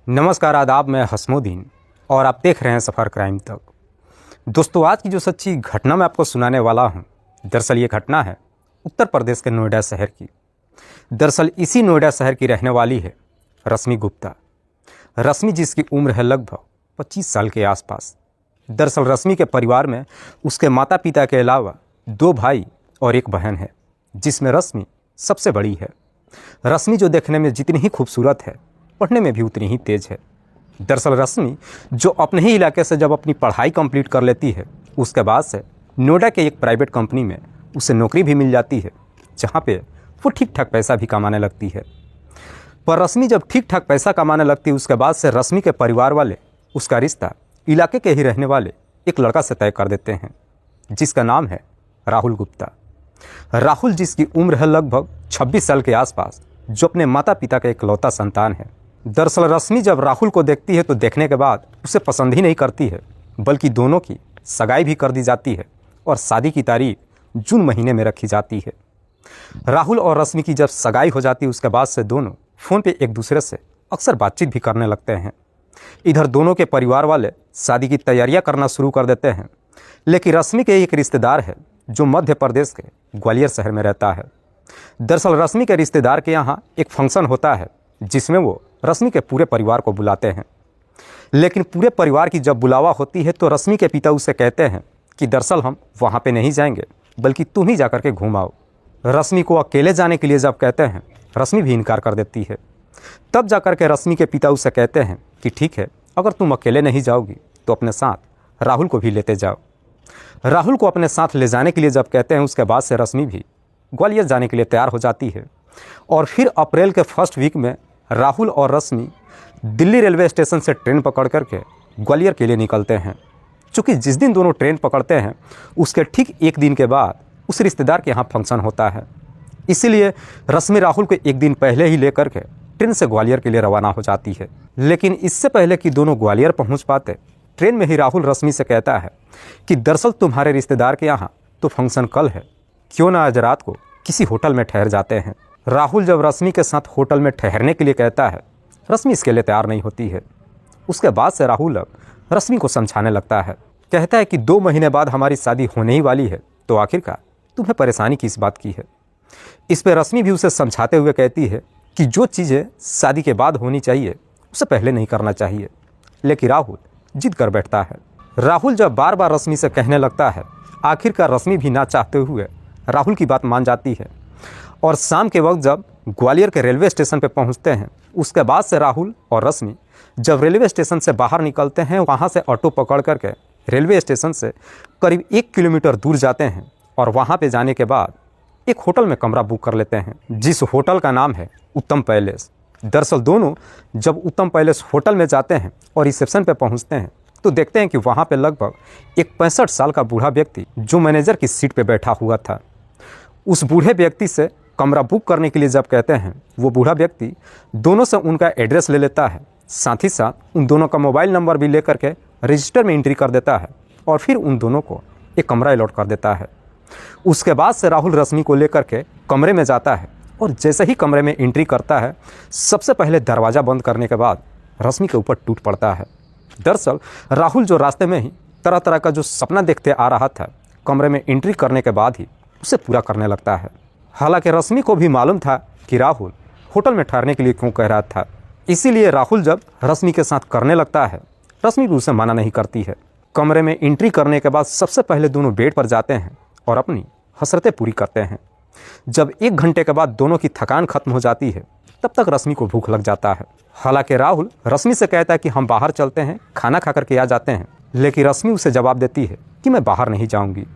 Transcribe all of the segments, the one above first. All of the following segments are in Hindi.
नमस्कार, आदाब। मैं हसमुद्दीन और आप देख रहे हैं सफ़र क्राइम तक। दोस्तों, आज की जो सच्ची घटना मैं आपको सुनाने वाला हूं, दरअसल ये घटना है उत्तर प्रदेश के नोएडा शहर की। दरअसल इसी नोएडा शहर की रहने वाली है रश्मि गुप्ता। रश्मि जिसकी उम्र है लगभग 25 साल के आसपास। दरअसल रश्मि के परिवार में उसके माता पिता के अलावा 2 भाई और 1 बहन है, जिसमें रश्मि सबसे बड़ी है। रश्मि जो देखने में जितनी ही खूबसूरत है, पढ़ने में भी उतनी ही तेज है। दरअसल रश्मि जो अपने ही इलाके से जब अपनी पढ़ाई कंप्लीट कर लेती है, उसके बाद से नोएडा के एक प्राइवेट कंपनी में उसे नौकरी भी मिल जाती है, जहाँ पे वो ठीक ठाक पैसा भी कमाने लगती है। पर रश्मि जब ठीक ठाक पैसा कमाने लगती है, उसके बाद से रश्मि के परिवार वाले उसका रिश्ता इलाके के ही रहने वाले एक लड़का से तय कर देते हैं, जिसका नाम है राहुल गुप्ता। राहुल जिसकी उम्र है लगभग 26 साल के आसपास, जो अपने माता पिता का इकलौता संतान है। दरअसल रश्मि जब राहुल को देखती है तो देखने के बाद उसे पसंद ही नहीं करती है, बल्कि दोनों की सगाई भी कर दी जाती है और शादी की तारीख जून महीने में रखी जाती है। राहुल और रश्मि की जब सगाई हो जाती है, उसके बाद से दोनों फ़ोन पे एक दूसरे से अक्सर बातचीत भी करने लगते हैं। इधर दोनों के परिवार वाले शादी की तैयारियां करना शुरू कर देते हैं, लेकिन रश्मि के एक रिश्तेदार है जो मध्य प्रदेश के ग्वालियर शहर में रहता है। दरअसल रश्मि के रिश्तेदार के यहाँ एक फंक्शन होता है, जिसमें वो रश्मि के पूरे परिवार को बुलाते हैं। लेकिन पूरे परिवार की जब बुलावा होती है तो रश्मि के पिता उसे कहते हैं कि दरअसल हम वहाँ पे नहीं जाएंगे, बल्कि तुम ही जाकर के घूम आओ। रश्मि को अकेले जाने के लिए जब कहते हैं, रश्मि भी इनकार कर देती है। तब जाकर के रश्मि के पिता उसे कहते हैं कि ठीक है, अगर तुम अकेले नहीं जाओगी तो अपने साथ राहुल को भी लेते जाओ। राहुल को अपने साथ ले जाने के लिए जब कहते हैं, उसके बाद से रश्मि भी ग्वालियर जाने के लिए तैयार हो जाती है। और फिर अप्रैल के फर्स्ट वीक में राहुल और रश्मि दिल्ली रेलवे स्टेशन से ट्रेन पकड़ करके ग्वालियर के लिए निकलते हैं। चूँकि जिस दिन दोनों ट्रेन पकड़ते हैं, उसके ठीक 1 दिन के बाद उस रिश्तेदार के यहाँ फंक्शन होता है। इसीलिए रश्मि राहुल को 1 दिन पहले ही लेकर के ट्रेन से ग्वालियर के लिए रवाना हो जाती है। लेकिन इससे पहले कि दोनों ग्वालियर पहुँच पाते, ट्रेन में ही राहुल रश्मि से कहता है कि दरअसल तुम्हारे रिश्तेदार के यहाँ तो फंक्शन कल है, क्यों ना आज रात को किसी होटल में ठहर जाते हैं। राहुल जब रश्मि के साथ होटल में ठहरने के लिए कहता है, रश्मि इसके लिए तैयार नहीं होती है। उसके बाद से राहुल अब रश्मि को समझाने लगता है, कहता है कि 2 महीने बाद हमारी शादी होने ही वाली है, तो आखिरकार तुम्हें परेशानी किस बात की है। इस पर रश्मि भी उसे समझाते हुए कहती है कि जो चीज़ें शादी के बाद होनी चाहिए उसे पहले नहीं करना चाहिए। लेकिन राहुल जिद कर बैठता है। राहुल जब बार बार रश्मि से कहने लगता है, आखिरकार रश्मि भी ना चाहते हुए राहुल की बात मान जाती है। और शाम के वक्त जब ग्वालियर के रेलवे स्टेशन पर पहुंचते हैं, उसके बाद से राहुल और रश्मि जब रेलवे स्टेशन से बाहर निकलते हैं, वहां से ऑटो पकड़ करके रेलवे स्टेशन से करीब 1 किलोमीटर दूर जाते हैं और वहां पे जाने के बाद एक होटल में कमरा बुक कर लेते हैं, जिस होटल का नाम है उत्तम पैलेस। दरअसल दोनों जब उत्तम पैलेस होटल में जाते हैं और रिसेप्शन पे पहुंचते हैं, तो देखते हैं कि वहाँ पे लगभग एक 65 साल का बूढ़ा व्यक्ति जो मैनेजर की सीट पे बैठा हुआ था। उस बूढ़े व्यक्ति से कमरा बुक करने के लिए जब कहते हैं, वो बूढ़ा व्यक्ति दोनों से उनका एड्रेस ले लेता है, साथ ही साथ उन दोनों का मोबाइल नंबर भी लेकर के रजिस्टर में एंट्री कर देता है और फिर उन दोनों को एक कमरा अलॉट कर देता है। उसके बाद से राहुल रश्मि को लेकर के कमरे में जाता है और जैसे ही कमरे में एंट्री करता है, सबसे पहले दरवाज़ा बंद करने के बाद रश्मि के ऊपर टूट पड़ता है। दरअसल राहुल जो रास्ते में ही तरह तरह का जो सपना देखते आ रहा था, कमरे में एंट्री करने के बाद ही उसे पूरा करने लगता है। हालांकि रश्मि को भी मालूम था कि राहुल होटल में ठहरने के लिए क्यों कह रहा था, इसीलिए राहुल जब रश्मि के साथ करने लगता है, रश्मि भी उसे मना नहीं करती है। कमरे में एंट्री करने के बाद सबसे पहले दोनों बेड पर जाते हैं और अपनी हसरतें पूरी करते हैं। जब 1 घंटे के बाद दोनों की थकान खत्म हो जाती है, तब तक रश्मि को भूख लग जाता है। हालांकि राहुल रश्मि से कहता है कि हम बाहर चलते हैं, खाना खा करके आ जाते हैं, लेकिन रश्मि उसे जवाब देती है कि मैं बाहर नहीं जाऊंगी।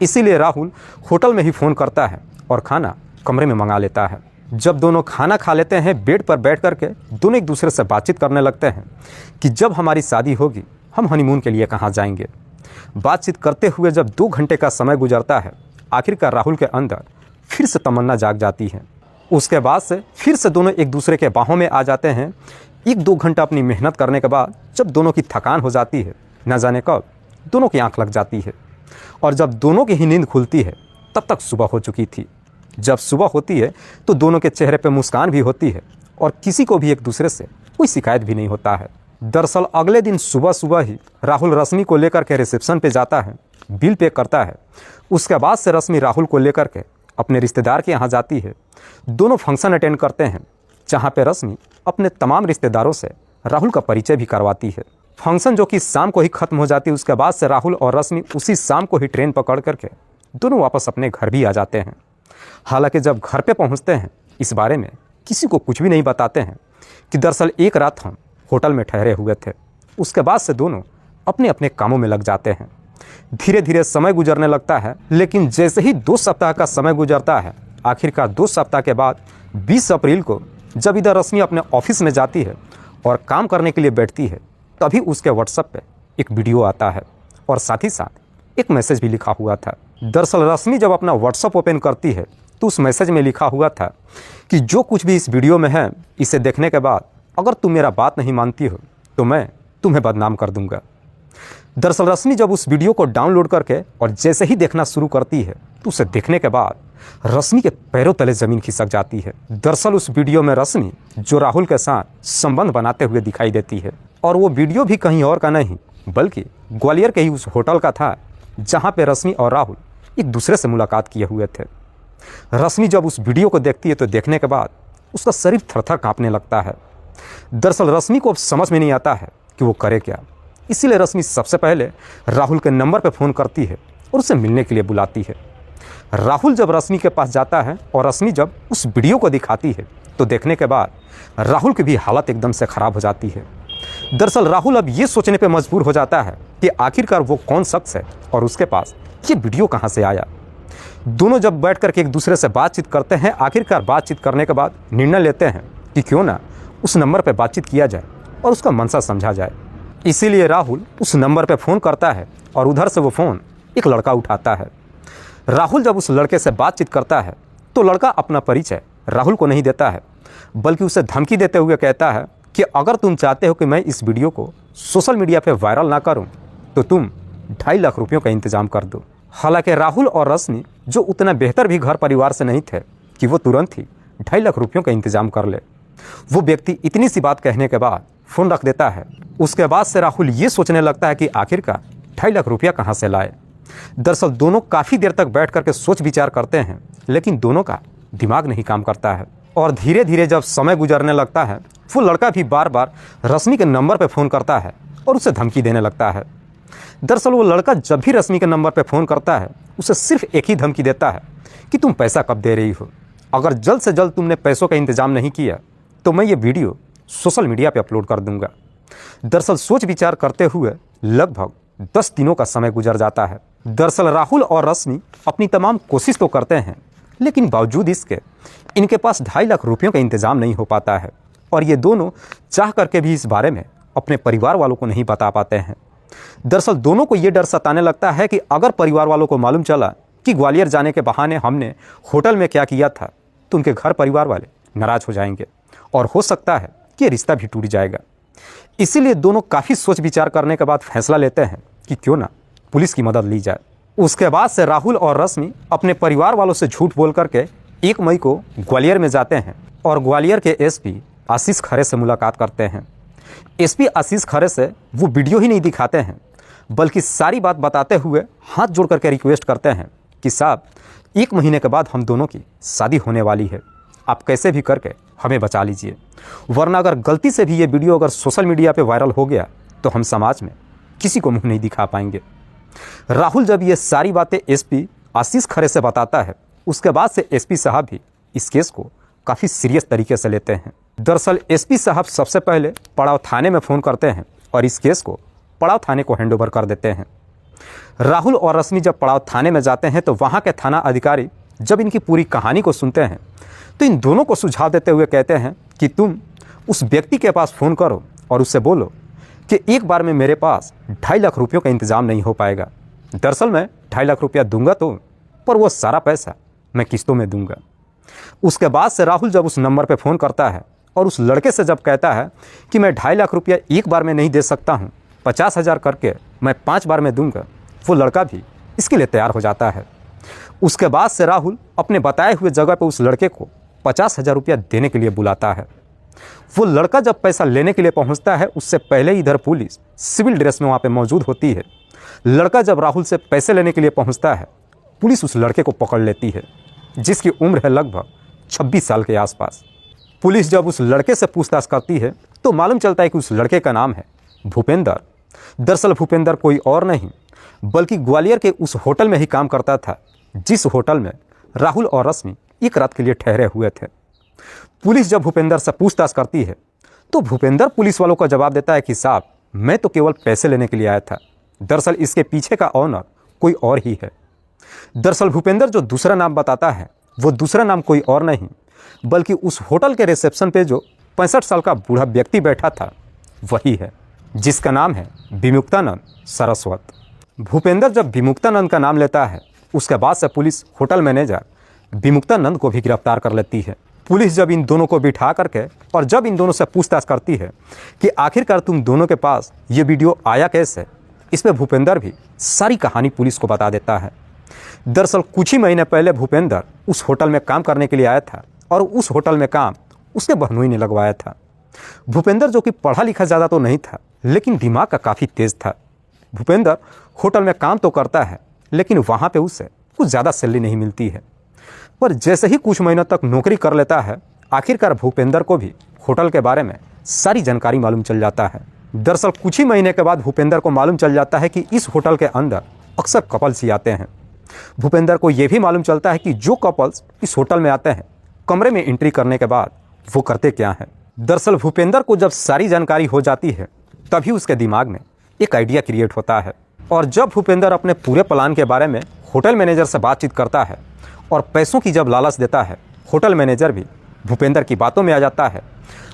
इसीलिए राहुल होटल में ही फ़ोन करता है और खाना कमरे में मंगा लेता है। जब दोनों खाना खा लेते हैं, बेड पर बैठ करके दोनों एक दूसरे से बातचीत करने लगते हैं कि जब हमारी शादी होगी हम हनीमून के लिए कहाँ जाएंगे। बातचीत करते हुए जब 2 घंटे का समय गुजरता है, आखिरकार राहुल के अंदर फिर से तमन्ना जाग जाती है। उसके बाद से फिर से दोनों एक दूसरे के बाहों में आ जाते हैं। 1-2 घंटा अपनी मेहनत करने के बाद जब दोनों की थकान हो जाती है, न जाने कब दोनों की आंख लग जाती है और जब दोनों की ही नींद खुलती है, तब तक सुबह हो चुकी थी। जब सुबह होती है तो दोनों के चेहरे पर मुस्कान भी होती है और किसी को भी एक दूसरे से कोई शिकायत भी नहीं होता है। दरअसल अगले दिन सुबह सुबह ही राहुल रश्मि को लेकर के रिसेप्शन पे जाता है, बिल पे करता है। उसके बाद से रश्मि राहुल को लेकर के अपने रिश्तेदार के यहाँ जाती है। दोनों फंक्शन अटेंड करते हैं, जहाँ पे रश्मि अपने तमाम रिश्तेदारों से राहुल का परिचय भी करवाती है। फंक्शन जो कि शाम को ही खत्म हो जाती है, उसके बाद से राहुल और रश्मि उसी शाम को ही ट्रेन पकड़ करके दोनों वापस अपने घर भी आ जाते हैं। हालांकि जब घर पे पहुंचते हैं, इस बारे में किसी को कुछ भी नहीं बताते हैं कि दरअसल एक रात हम होटल में ठहरे हुए थे। उसके बाद से दोनों अपने अपने कामों में लग जाते हैं। धीरे धीरे समय गुजरने लगता है, लेकिन जैसे ही 2 सप्ताह का समय गुजरता है, आखिरकार 2 सप्ताह के बाद 20 अप्रैल को जब इधर रश्मि अपने ऑफिस में जाती है और काम करने के लिए बैठती है, तभी उसके व्हाट्सएप पे एक वीडियो आता है और साथ ही साथ एक मैसेज भी लिखा हुआ था। दरअसल रश्मि जब अपना व्हाट्सएप ओपन करती है तो उस मैसेज में लिखा हुआ था कि जो कुछ भी इस वीडियो में है, इसे देखने के बाद अगर तुम मेरा बात नहीं मानती हो तो मैं तुम्हें बदनाम कर दूंगा। दरअसल रश्मि जब उस वीडियो को डाउनलोड करके और जैसे ही देखना शुरू करती है तो उसे देखने के बाद रश्मि के पैरों तले ज़मीन खिसक जाती है। दरअसल उस वीडियो में रश्मि जो राहुल के साथ संबंध बनाते हुए दिखाई देती है, और वो वीडियो भी कहीं और का नहीं बल्कि ग्वालियर के ही उस होटल का था जहाँ पे रश्मि और राहुल एक दूसरे से मुलाकात किए हुए थे। रश्मि जब उस वीडियो को देखती है तो देखने के बाद उसका शरीर थरथर काँपने लगता है। दरअसल रश्मि को अब समझ में नहीं आता है कि वो करे क्या। इसीलिए रश्मि सबसे पहले राहुल के नंबर पर फ़ोन करती है और उसे मिलने के लिए बुलाती है। राहुल जब रश्मि के पास जाता है और रश्मि जब उस वीडियो को दिखाती है तो देखने के बाद राहुल की भी हालत एकदम से ख़राब हो जाती है। दरअसल राहुल अब ये सोचने पे मजबूर हो जाता है कि आखिरकार वो कौन शख्स है और उसके पास ये वीडियो कहाँ से आया। दोनों जब बैठ करके एक दूसरे से बातचीत करते हैं, आखिरकार बातचीत करने के बाद निर्णय लेते हैं कि क्यों ना उस नंबर पर बातचीत किया जाए और उसका मंशा समझा जाए। इसीलिए राहुल उस नंबर पर फ़ोन करता है और उधर से वो फ़ोन एक लड़का उठाता है। राहुल जब उस लड़के से बातचीत करता है तो लड़का अपना परिचय राहुल को नहीं देता है, बल्कि उसे धमकी देते हुए कहता है कि अगर तुम चाहते हो कि मैं इस वीडियो को सोशल मीडिया पे वायरल ना करूं, तो तुम 2.5 लाख रुपयों का इंतजाम कर दो। हालांकि राहुल और रश्मि जो उतना बेहतर भी घर परिवार से नहीं थे कि वो तुरंत ही 2.5 लाख रुपयों का इंतजाम कर ले। वो व्यक्ति इतनी सी बात कहने के बाद फ़ोन रख देता है। उसके बाद से राहुल ये सोचने लगता है कि आखिरकार 2.5 लाख रुपया कहाँ से लाए। दरअसल दोनों काफ़ी देर तक बैठ करके सोच विचार करते हैं, लेकिन दोनों का दिमाग नहीं काम करता है। और धीरे धीरे जब समय गुजरने लगता है, वो लड़का भी बार बार रश्मि के नंबर पर फ़ोन करता है और उसे धमकी देने लगता है। दरअसल वो लड़का जब भी रश्मि के नंबर पर फ़ोन करता है, उसे सिर्फ एक ही धमकी देता है कि तुम पैसा कब दे रही हो, अगर जल्द से जल्द तुमने पैसों का इंतजाम नहीं किया तो मैं ये वीडियो सोशल मीडिया पे अपलोड कर दूंगा। दरअसल सोच विचार करते हुए लगभग 10 दिनों का समय गुजर जाता है। दरअसल राहुल और रश्मि अपनी तमाम कोशिश तो करते हैं, लेकिन बावजूद इसके इनके पास 2.5 लाख रुपयों का इंतजाम नहीं हो पाता है, और ये दोनों चाह करके भी इस बारे में अपने परिवार वालों को नहीं बता पाते हैं। दरअसल दोनों को ये डर सताने लगता है कि अगर परिवार वालों को मालूम चला कि ग्वालियर जाने के बहाने हमने होटल में क्या किया था तो उनके घर परिवार वाले नाराज़ हो जाएंगे और हो सकता है कि रिश्ता भी टूट जाएगा। इसीलिए दोनों काफ़ी सोच विचार करने के बाद फैसला लेते हैं कि क्यों ना पुलिस की मदद ली जाए। उसके बाद से राहुल और रश्मि अपने परिवार वालों से झूठ बोल करके 1 मई को ग्वालियर में जाते हैं और ग्वालियर के एसपी आशीष खरे से मुलाकात करते हैं। एसपी आशीष खरे से वो वीडियो ही नहीं दिखाते हैं, बल्कि सारी बात बताते हुए हाथ जोड़ करके रिक्वेस्ट करते हैं कि साहब 1 महीने के बाद हम दोनों की शादी होने वाली है, आप कैसे भी करके हमें बचा लीजिए, वरना अगर गलती से भी ये वीडियो अगर सोशल मीडिया पे वायरल हो गया तो हम समाज में किसी को मुंह नहीं दिखा पाएंगे। राहुल जब ये सारी बातें एसपी आशीष खरे से बताता है, उसके बाद से एसपी साहब भी इस केस को काफ़ी सीरियस तरीके से लेते हैं। दरअसल एसपी साहब सबसे पहले पड़ाव थाने में फ़ोन करते हैं और इस केस को पड़ाव थाने को हैंडओवर कर देते हैं। राहुल और रश्मि जब पड़ाव थाने में जाते हैं तो वहाँ के थाना अधिकारी जब इनकी पूरी कहानी को सुनते हैं तो इन दोनों को सुझाव देते हुए कहते हैं कि तुम उस व्यक्ति के पास फ़ोन करो और उससे बोलो कि एक बार में मेरे पास 2.5 लाख रुपयों का इंतज़ाम नहीं हो पाएगा। दरअसल मैं 2.5 लाख रुपया दूंगा तो, पर वो सारा पैसा मैं किस्तों में दूंगा। उसके बाद से राहुल जब उस नंबर पर फ़ोन करता है और उस लड़के से जब कहता है कि मैं 2.5 लाख रुपया एक बार में नहीं दे सकता हूँ, 50,000 करके मैं 5 बार में दूंगा, वो लड़का भी इसके लिए तैयार हो जाता है। उसके बाद से राहुल अपने बताए हुए जगह पर उस लड़के को 50,000 रुपया देने के लिए बुलाता है। वो लड़का जब पैसा लेने के लिए पहुंचता है उससे पहले इधर पुलिस सिविल ड्रेस में वहाँ पे मौजूद होती है। लड़का जब राहुल से पैसे लेने के लिए पहुंचता है पुलिस उस लड़के को पकड़ लेती है जिसकी उम्र है लगभग 26 साल के आसपास। पुलिस जब उस लड़के से पूछताछ करती है तो मालूम चलता है कि उस लड़के का नाम है भूपेंद्र। दरअसल भूपेंद्र कोई और नहीं बल्कि ग्वालियर के उस होटल में ही काम करता था जिस होटल में राहुल और रश्मि एक रात के लिए ठहरे हुए थे। पुलिस जब भूपेंद्र से पूछताछ करती है तो भूपेंद्र पुलिस वालों का जवाब देता है कि साहब मैं तो केवल पैसे लेने के लिए आया था, दरअसल इसके पीछे का ऑनर कोई और ही है। दरअसल भूपेंद्र जो दूसरा नाम बताता है वो दूसरा नाम कोई और नहीं बल्कि उस होटल के रिसेप्शन पे जो 65 साल का बूढ़ा व्यक्ति बैठा था वही है, जिसका नाम है विमुक्तानंद सरस्वत। भूपेंद्र जब विमुक्तानंद का नाम लेता है उसके बाद से पुलिस होटल मैनेजर विमुक्तानंद को भी गिरफ्तार कर लेती है। पुलिस जब इन दोनों को बिठा करके और जब इन दोनों से पूछताछ करती है कि आखिरकार तुम दोनों के पास ये वीडियो आया कैसे, इसमें भूपेंद्र भी सारी कहानी पुलिस को बता देता है। दरअसल कुछ ही महीने पहले भूपेंद्र उस होटल में काम करने के लिए आया था और उस होटल में काम उसके बहनोई ने लगवाया था। भूपेंद्र जो कि पढ़ा लिखा ज़्यादा तो नहीं था लेकिन दिमाग का काफ़ी तेज़ था। भूपेंद्र होटल में काम तो करता है लेकिन वहाँ पे उसे कुछ ज़्यादा सैलरी नहीं मिलती है, पर जैसे ही कुछ महीनों तक नौकरी कर लेता है आखिरकार भूपेंद्र को भी होटल के बारे में सारी जानकारी मालूम चल जाता है। दरअसल कुछ ही महीने के बाद भूपेंद्र को मालूम चल जाता है कि इस होटल के अंदर अक्सर कपल्स ही आते हैं। भूपेंद्र को यह भी मालूम चलता है कि जो कपल्स इस होटल में आते हैं कमरे में एंट्री करने के बाद वो करते क्या हैं। दरअसल भूपेंद्र को जब सारी जानकारी हो जाती है तभी उसके दिमाग में एक आइडिया क्रिएट होता है और जब भूपेंद्र अपने पूरे प्लान के बारे में होटल मैनेजर से बातचीत करता है और पैसों की जब लालच देता है होटल मैनेजर भी भूपेंद्र की बातों में आ जाता है।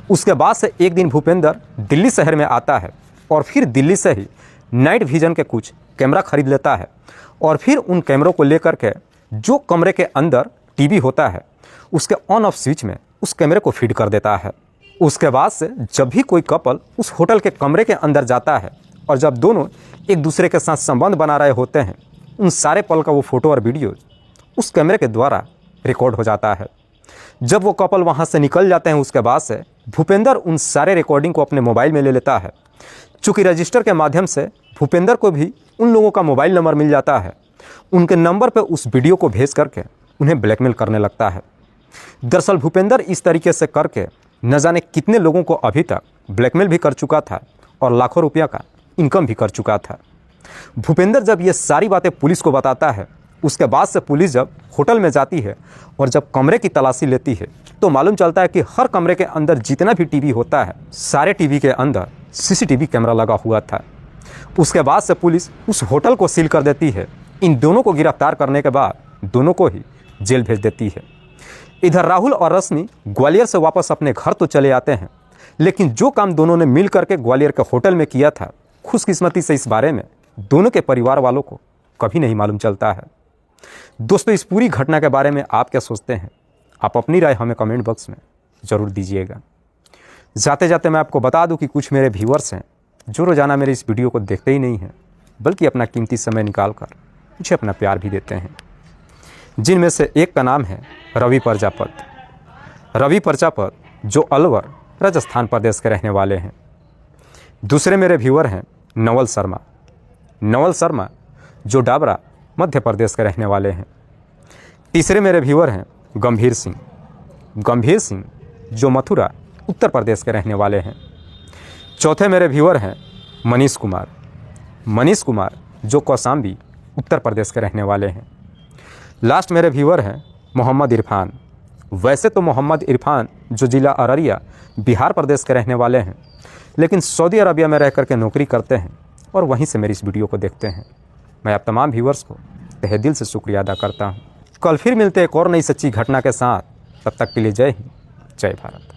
उसके बाद से एक दिन भूपेंद्र दिल्ली शहर में आता है और फिर दिल्ली से ही नाइट विजन के कुछ कैमरा खरीद लेता है और फिर उन कैमरों को लेकर के जो कमरे के अंदर टीवी होता है उसके ऑन ऑफ स्विच में उस कैमरे को फीड कर देता है। उसके बाद से जब भी कोई कपल उस होटल के कमरे के अंदर जाता है और जब दोनों एक दूसरे के साथ संबंध बना रहे होते हैं उन सारे पल का वो फ़ोटो और वीडियो उस कैमरे के द्वारा रिकॉर्ड हो जाता है। जब वो कपल वहाँ से निकल जाते हैं उसके बाद से भूपेंद्र उन सारे रिकॉर्डिंग को अपने मोबाइल में ले लेता है। चूँकि रजिस्टर के माध्यम से भूपेंद्र को भी उन लोगों का मोबाइल नंबर मिल जाता है, उनके नंबर पर उस वीडियो को भेज करके उन्हें ब्लैकमेल करने लगता है। दरअसल भूपेंद्र इस तरीके से करके न जाने कितने लोगों को अभी तक ब्लैकमेल भी कर चुका था और लाखों रुपया का इनकम भी कर चुका था। भूपेंद्र जब ये सारी बातें पुलिस को बताता है उसके बाद से पुलिस जब होटल में जाती है और जब कमरे की तलाशी लेती है तो मालूम चलता है कि हर कमरे के अंदर जितना भी टीवी होता है सारे टीवी के अंदर सीसीटीवी कैमरा लगा हुआ था। उसके बाद से पुलिस उस होटल को सील कर देती है। इन दोनों को गिरफ्तार करने के बाद दोनों को ही जेल भेज देती है। इधर राहुल और रश्मि ग्वालियर से वापस अपने घर तो चले आते हैं लेकिन जो काम दोनों ने मिल करके ग्वालियर के होटल में किया था खुशकिस्मती से इस बारे में दोनों के परिवार वालों को कभी नहीं मालूम चलता है। दोस्तों इस पूरी घटना के बारे में आप क्या सोचते हैं? आप अपनी राय हमें कमेंट बॉक्स में ज़रूर दीजिएगा। जाते जाते मैं आपको बता दूं कि कुछ मेरे व्यूअर्स हैं जो रोज़ाना मेरे इस वीडियो को देखते ही नहीं हैं बल्कि अपना कीमती समय निकाल कर मुझे अपना प्यार भी देते हैं, जिनमें से एक का नाम है रवि प्रजापत। रवि प्रजापत जो अलवर राजस्थान प्रदेश के रहने वाले हैं। दूसरे मेरे व्यूअर हैं नवल शर्मा। नवल शर्मा जो डाबरा मध्य प्रदेश के रहने वाले हैं। तीसरे मेरे व्यूअर हैं गंभीर सिंह। गंभीर सिंह जो मथुरा उत्तर प्रदेश के रहने वाले हैं। चौथे मेरे व्यूअर हैं मनीष कुमार। मनीष कुमार जो कौशाम्बी उत्तर प्रदेश के रहने वाले हैं। लास्ट मेरे व्यूअर हैं मोहम्मद इरफान। वैसे तो मोहम्मद इरफान जो ज़िला अररिया बिहार प्रदेश के रहने वाले हैं लेकिन सऊदी अरबिया में रह कर के नौकरी करते हैं और वहीं से मेरी इस वीडियो को देखते हैं। मैं आप तमाम व्यूअर्स को तहे दिल से शुक्रिया अदा करता हूँ। कल फिर मिलते एक और नई सच्ची घटना के साथ। तब तक के लिए जय हिंद, जय भारत।